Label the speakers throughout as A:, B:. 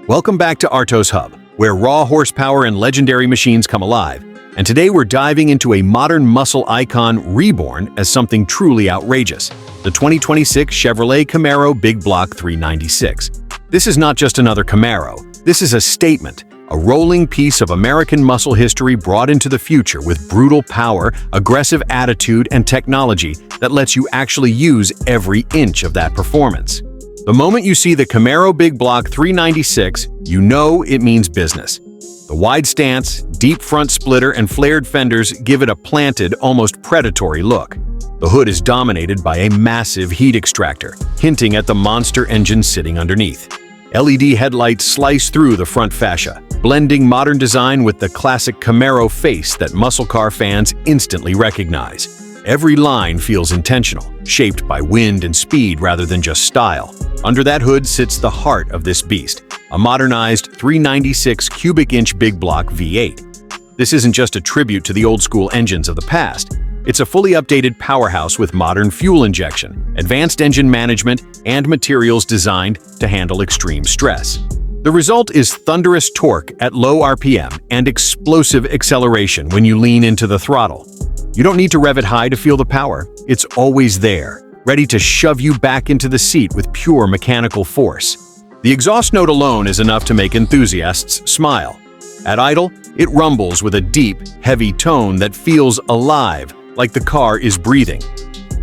A: Welcome back to Artos Hub, where raw horsepower and legendary machines come alive. And today we're diving into a modern muscle icon reborn as something truly outrageous: the 2026 Chevrolet Camaro Big Block 396. This is not just another Camaro. This is a statement, a rolling piece of American muscle history brought into the future with brutal power, aggressive attitude, and technology that lets you actually use every inch of that performance. The moment you see the Camaro Big Block 396, you know it means business. The wide stance, deep front splitter, and flared fenders give it a planted, almost predatory look. The hood is dominated by a massive heat extractor, hinting at the monster engine sitting underneath. LED headlights slice through the front fascia, blending modern design with the classic Camaro face that muscle car fans instantly recognize. Every line feels intentional, shaped by wind and speed rather than just style. Under that hood sits the heart of this beast, a modernized 396 cubic inch Big Block V8. This isn't just a tribute to the old-school engines of the past. It's a fully updated powerhouse with modern fuel injection, advanced engine management, and materials designed to handle extreme stress. The result is thunderous torque at low RPM and explosive acceleration when you lean into the throttle. You don't need to rev it high to feel the power. It's always there, ready to shove you back into the seat with pure mechanical force. The exhaust note alone is enough to make enthusiasts smile. At idle, it rumbles with a deep, heavy tone that feels alive, like the car is breathing.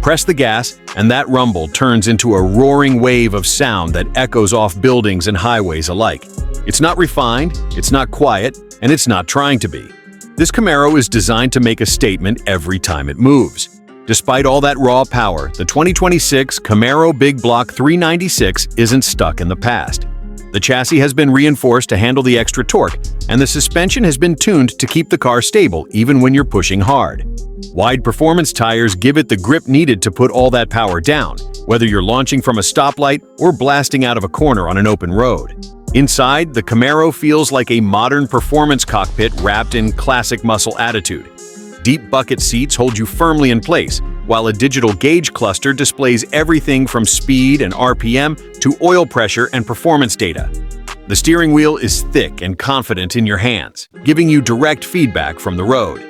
A: Press the gas, and that rumble turns into a roaring wave of sound that echoes off buildings and highways alike. It's not refined, it's not quiet, and it's not trying to be. This Camaro is designed to make a statement every time it moves. Despite all that raw power, the 2026 Camaro Big Block 396 isn't stuck in the past. The chassis has been reinforced to handle the extra torque, and the suspension has been tuned to keep the car stable even when you're pushing hard. Wide performance tires give it the grip needed to put all that power down, whether you're launching from a stoplight or blasting out of a corner on an open road. Inside, the Camaro feels like a modern performance cockpit wrapped in classic muscle attitude. Deep bucket seats hold you firmly in place, while a digital gauge cluster displays everything from speed and RPM to oil pressure and performance data. The steering wheel is thick and confident in your hands, giving you direct feedback from the road.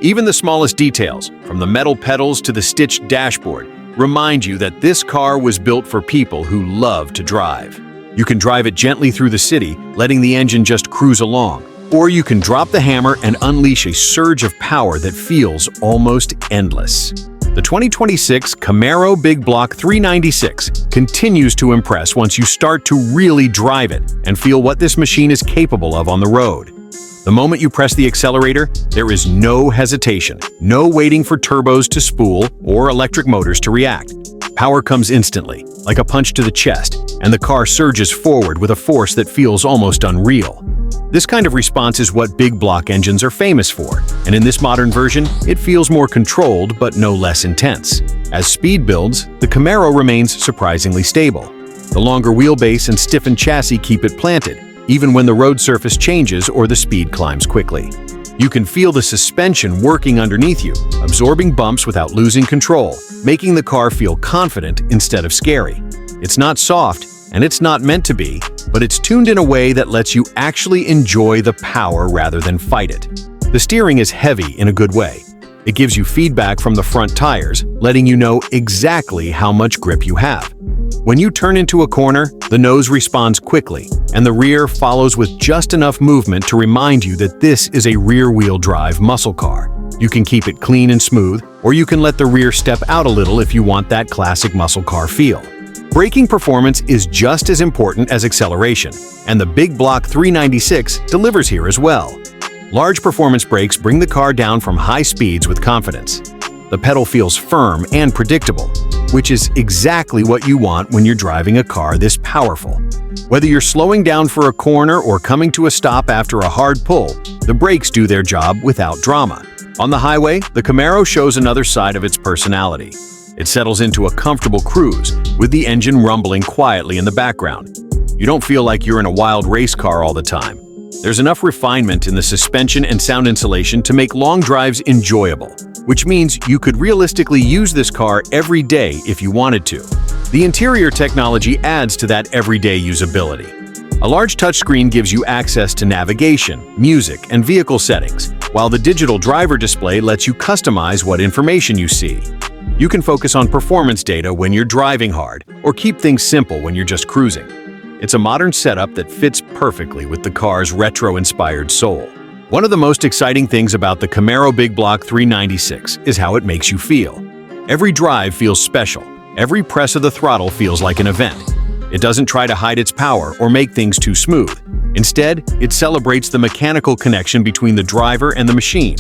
A: Even the smallest details, from the metal pedals to the stitched dashboard, remind you that this car was built for people who love to drive. You can drive it gently through the city, letting the engine just cruise along. Or you can drop the hammer and unleash a surge of power that feels almost endless. The 2026 Camaro Big Block 396 continues to impress once you start to really drive it and feel what this machine is capable of on the road. The moment you press the accelerator, there is no hesitation, no waiting for turbos to spool or electric motors to react. Power comes instantly, like a punch to the chest, and the car surges forward with a force that feels almost unreal. This kind of response is what big block engines are famous for, and in this modern version, it feels more controlled but no less intense. As speed builds, the Camaro remains surprisingly stable. The longer wheelbase and stiffened chassis keep it planted, even when the road surface changes or the speed climbs quickly. You can feel the suspension working underneath you, absorbing bumps without losing control, making the car feel confident instead of scary. It's not soft, and it's not meant to be, but it's tuned in a way that lets you actually enjoy the power rather than fight it. The steering is heavy in a good way. It gives you feedback from the front tires, letting you know exactly how much grip you have. When you turn into a corner, the nose responds quickly, and the rear follows with just enough movement to remind you that this is a rear-wheel drive muscle car. You can keep it clean and smooth, or you can let the rear step out a little if you want that classic muscle car feel. Braking performance is just as important as acceleration, and the Big Block 396 delivers here as well. Large performance brakes bring the car down from high speeds with confidence. The pedal feels firm and predictable, which is exactly what you want when you're driving a car this powerful. Whether you're slowing down for a corner or coming to a stop after a hard pull, the brakes do their job without drama. On the highway, the Camaro shows another side of its personality. It settles into a comfortable cruise, with the engine rumbling quietly in the background. You don't feel like you're in a wild race car all the time. There's enough refinement in the suspension and sound insulation to make long drives enjoyable, which means you could realistically use this car every day if you wanted to. The interior technology adds to that everyday usability. A large touchscreen gives you access to navigation, music, and vehicle settings, while the digital driver display lets you customize what information you see. You can focus on performance data when you're driving hard, or keep things simple when you're just cruising. It's a modern setup that fits perfectly with the car's retro-inspired soul. One of the most exciting things about the Camaro Big Block 396 is how it makes you feel. Every drive feels special. Every press of the throttle feels like an event. It doesn't try to hide its power or make things too smooth. Instead, it celebrates the mechanical connection between the driver and the machine.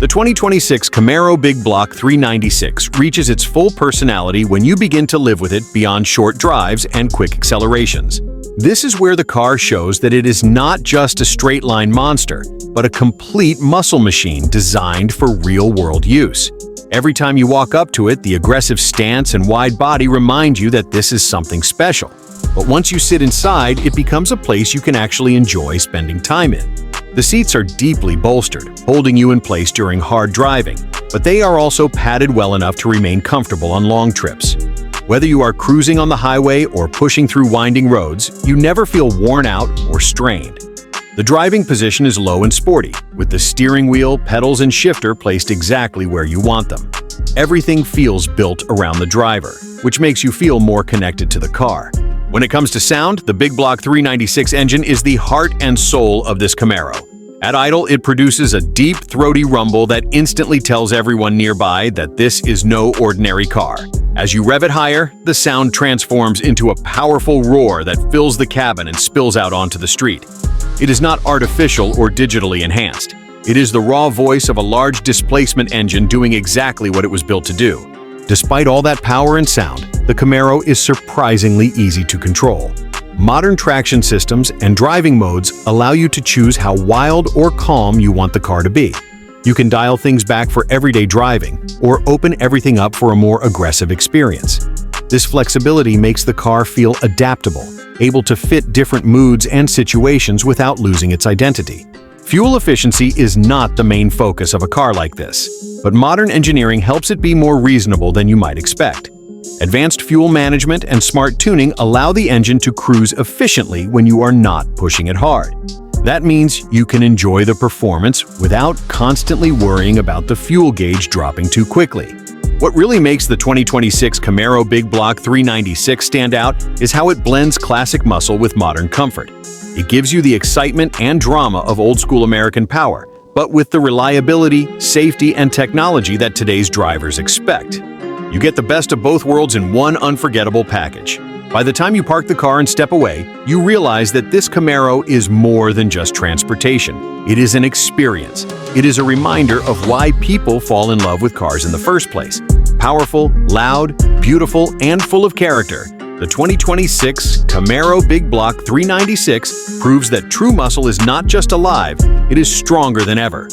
A: The 2026 Camaro Big Block 396 reaches its full personality when you begin to live with it beyond short drives and quick accelerations. This is where the car shows that it is not just a straight-line monster, but a complete muscle machine designed for real-world use. Every time you walk up to it, the aggressive stance and wide body remind you that this is something special. But once you sit inside, it becomes a place you can actually enjoy spending time in. The seats are deeply bolstered, holding you in place during hard driving, but they are also padded well enough to remain comfortable on long trips. Whether you are cruising on the highway or pushing through winding roads, you never feel worn out or strained. The driving position is low and sporty, with the steering wheel, pedals, and shifter placed exactly where you want them. Everything feels built around the driver, which makes you feel more connected to the car. When it comes to sound, the Big Block 396 engine is the heart and soul of this Camaro. At idle, it produces a deep, throaty rumble that instantly tells everyone nearby that this is no ordinary car. As you rev it higher, the sound transforms into a powerful roar that fills the cabin and spills out onto the street. It is not artificial or digitally enhanced. It is the raw voice of a large displacement engine doing exactly what it was built to do. Despite all that power and sound, the Camaro is surprisingly easy to control. Modern traction systems and driving modes allow you to choose how wild or calm you want the car to be. You can dial things back for everyday driving or open everything up for a more aggressive experience. This flexibility makes the car feel adaptable, able to fit different moods and situations without losing its identity. Fuel efficiency is not the main focus of a car like this, but modern engineering helps it be more reasonable than you might expect. Advanced fuel management and smart tuning allow the engine to cruise efficiently when you are not pushing it hard. That means you can enjoy the performance without constantly worrying about the fuel gauge dropping too quickly. What really makes the 2026 Camaro Big Block 396 stand out is how it blends classic muscle with modern comfort. It gives you the excitement and drama of old-school American power, but with the reliability, safety, and technology that today's drivers expect. You get the best of both worlds in one unforgettable package. By the time you park the car and step away, you realize that this Camaro is more than just transportation. It is an experience. It is a reminder of why people fall in love with cars in the first place. Powerful, loud, beautiful, and full of character, the 2026 Camaro Big Block 396 proves that true muscle is not just alive, it is stronger than ever.